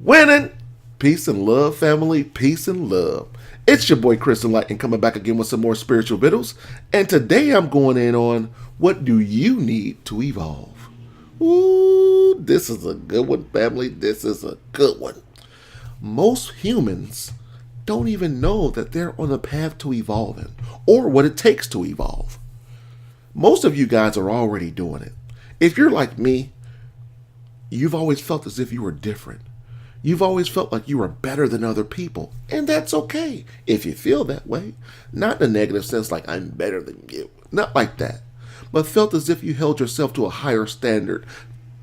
Winning! Peace and love, family. Peace and love. It's your boy Chris Enlightened coming back again with some more spiritual vittles. And today I'm going in on what do you need to evolve? Ooh, this is a good one, family. This is a good one. Most humans don't even know that they're on the path to evolving or what it takes to evolve. Most of you guys are already doing it. If you're like me, you've always felt as if you were different. You've always felt like you were better than other people. And that's okay if you feel that way. Not in a negative sense like I'm better than you. Not like that. But felt as if you held yourself to a higher standard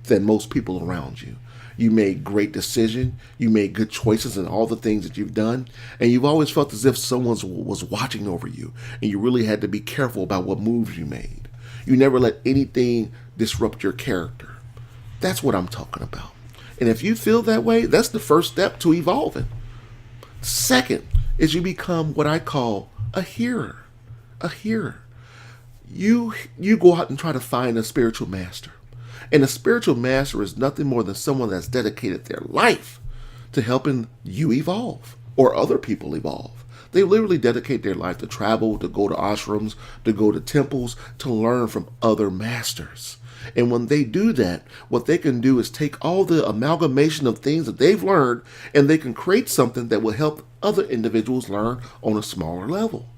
than most people around you. You made great decisions. You made good choices in all the things that you've done. And you've always felt as if someone was watching over you. And you really had to be careful about what moves you made. You never let anything disrupt your character. That's what I'm talking about. And if you feel that way, that's the first step to evolving. Second is you become what I call a hearer. A hearer. You go out and try to find a spiritual master. And a spiritual master is nothing more than someone that's dedicated their life to helping you evolve or other people evolve. They literally dedicate their life to travel, to go to ashrams, to go to temples, to learn from other masters. And when they do that, what they can do is take all the amalgamation of things that they've learned and they can create something that will help other individuals learn on a smaller level.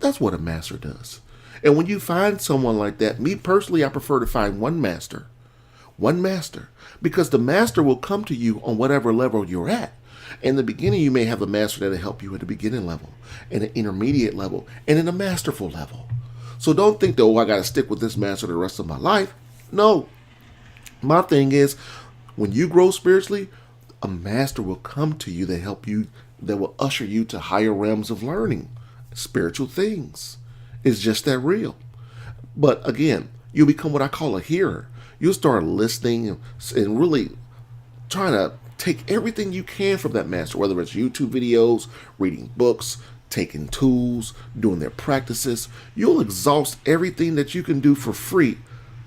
That's what a master does. And when you find someone like that, me personally, I prefer to find one master. One master. Because the master will come to you on whatever level you're at. In the beginning, you may have a master that'll help you at the beginning level, and an intermediate level, and in a masterful level. So don't think that, I got to stick with this master the rest of my life. No. My thing is, when you grow spiritually, a master will come to you that help you, that will usher you to higher realms of learning spiritual things. It's just that real. But again, you'll become what I call a hearer. You'll start listening and really trying to take everything you can from that master, whether it's YouTube videos, reading books, taking tools, doing their practices. You'll exhaust everything that you can do for free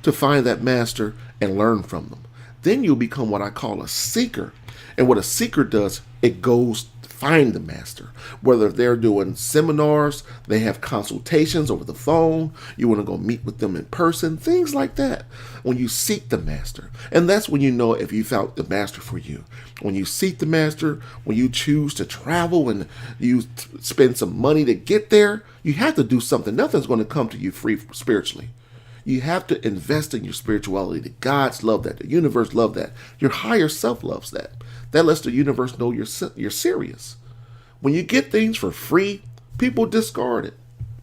to find that master and learn from them. Then you'll become what I call a seeker. And what a seeker does, it goes to find the master. Whether they're doing seminars, they have consultations over the phone, you want to go meet with them in person, things like that. When you seek the master. And that's when you know if you found the master for you. When you seek the master, when you choose to travel and you spend some money to get there, you have to do something. Nothing's going to come to you free spiritually. You have to invest in your spirituality. The gods love that. The universe loves that. Your higher self loves that. That lets the universe know you're serious. When you get things for free, people discard it.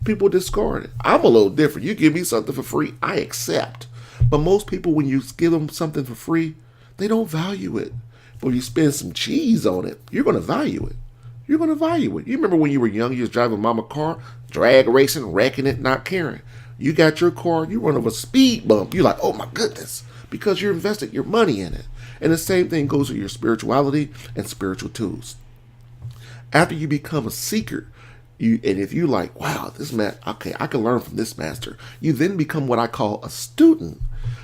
People discard it. I'm a little different. You give me something for free, I accept. But most people, when you give them something for free, they don't value it. But when you spend some cheese on it, you're going to value it. You're going to value it. You remember when you were young, you was driving mama car, drag racing, wrecking it, not caring. You got your car, you run over a speed bump. You're like, oh my goodness, because you invested your money in it. And the same thing goes with your spirituality and spiritual tools. After you become a seeker, and if you like, wow, this man, okay, I can learn from this master. You then become what I call a student.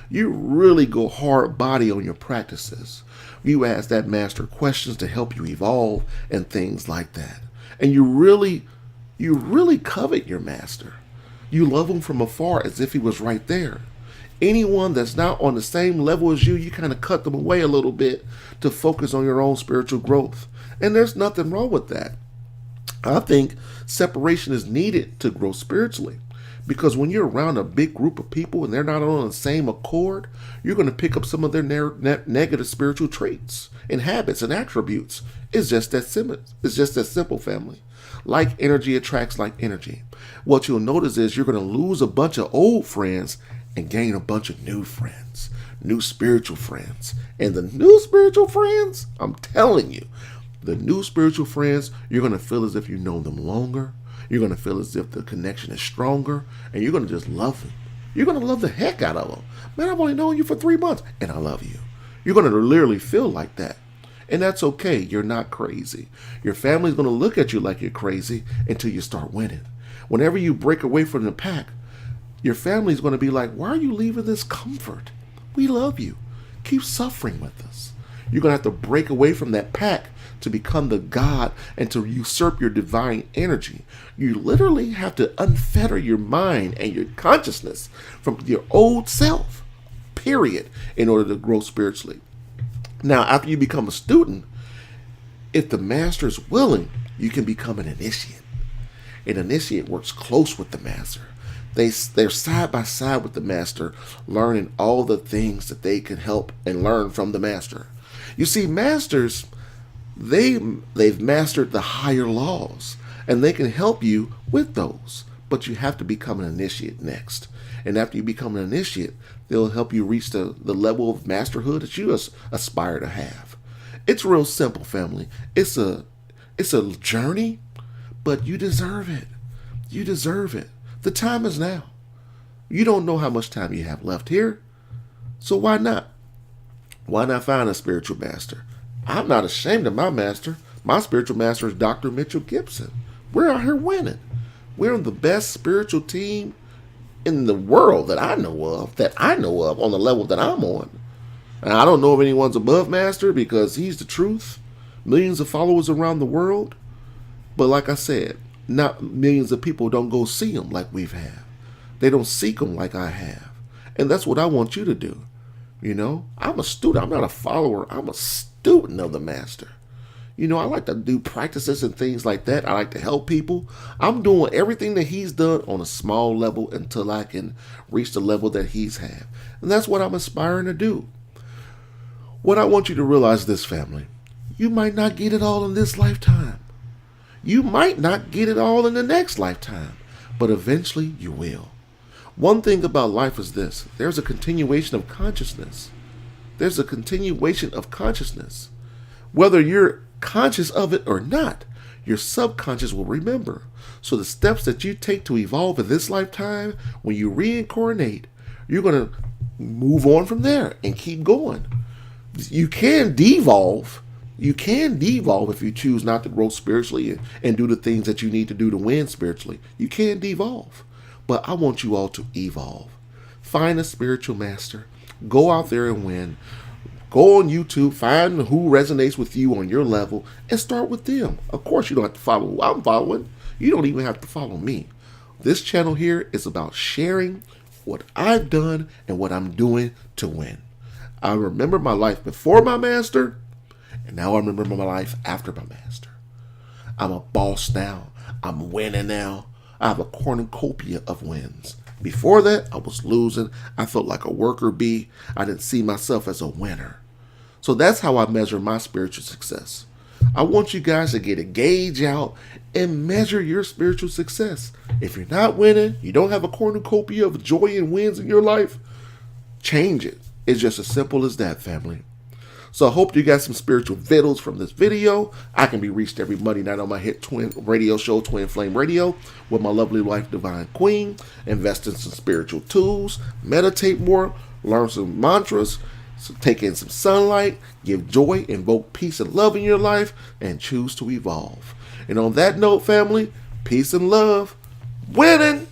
You really go hard body on your practices. You ask that master questions to help you evolve and things like that. And you really covet your master. You love him from afar as if he was right there. Anyone that's not on the same level as you kind of cut them away a little bit to focus on your own spiritual growth. And there's nothing wrong with that. I think separation is needed to grow spiritually. Because when you're around a big group of people and they're not on the same accord, you're going to pick up some of their negative spiritual traits and habits and attributes. It's just that simple. It's just that simple, family. Like energy attracts like energy. What you'll notice is you're going to lose a bunch of old friends and gain a bunch of new friends, new spiritual friends. And the new spiritual friends, I'm telling you, the new spiritual friends, you're going to feel as if you know them longer. You're going to feel as if the connection is stronger, and you're going to just love them. You're going to love the heck out of them. Man, I've only known you for 3 months, and I love you. You're going to literally feel like that. And that's okay. You're not crazy. Your family's going to look at you like you're crazy until you start winning. Whenever you break away from the pack, your family's going to be like, why are you leaving this comfort? We love you. Keep suffering with us. You're going to have to break away from that pack to become the God and to usurp your divine energy. You literally have to unfetter your mind and your consciousness from your old self, period, in order to grow spiritually. Now, after you become a student, if the master is willing, you can become an initiate. An initiate works close with the master. They're side by side with the master, learning all the things that they can help and learn from the master. You see, masters, they've mastered the higher laws, and they can help you with those. But you have to become an initiate next. And after you become an initiate, they'll help you reach the level of masterhood that you aspire to have. It's real simple, family. It's a journey, but you deserve it. You deserve it. The time is now. You don't know how much time you have left here, so why not? Why not find a spiritual master? I'm not ashamed of my master. My spiritual master is Dr. Mitchell Gibson. We're out here winning. We're the best spiritual team in the world that I know of on the level that I'm on. And I don't know if anyone's above master because he's the truth. Millions of followers around the world. But like I said, not millions of people don't go see him like we've had. They don't seek him like I have. And that's what I want you to do. You know, I'm a student. I'm not a follower. I'm a student of the master. You know, I like to do practices and things like that. I like to help people. I'm doing everything that he's done on a small level until I can reach the level that he's had. And that's what I'm aspiring to do. What I want you to realize this, family, you might not get it all in this lifetime. You might not get it all in the next lifetime, but eventually you will. One thing about life is this: there's a continuation of consciousness. There's a continuation of consciousness. Whether you're conscious of it or not, your subconscious will remember. So the steps that you take to evolve in this lifetime, when you reincarnate, you're going to move on from there and keep going. You can devolve. You can devolve if you choose not to grow spiritually and do the things that you need to do to win spiritually. You can devolve. But I want you all to evolve. Find a spiritual master. Go out there and win. Go on YouTube, find who resonates with you on your level, and start with them. Of course, you don't have to follow who I'm following. You don't even have to follow me. This channel here is about sharing what I've done and what I'm doing to win. I remember my life before my master, and now I remember my life after my master. I'm a boss now. I'm winning now. I have a cornucopia of wins. Before that, I was losing. I felt like a worker bee. I didn't see myself as a winner. So that's how I measure my spiritual success. I want you guys to get a gauge out and measure your spiritual success. If you're not winning, you don't have a cornucopia of joy and wins in your life, change it. It's just as simple as that, family. So I hope you got some spiritual vittles from this video. I can be reached every Monday night on my hit twin radio show, Twin Flame Radio, with my lovely wife, Divine Queen. Invest in some spiritual tools, meditate more, learn some mantras, take in some sunlight, give joy, invoke peace and love in your life, and choose to evolve. And on that note, family, peace and love. Winning!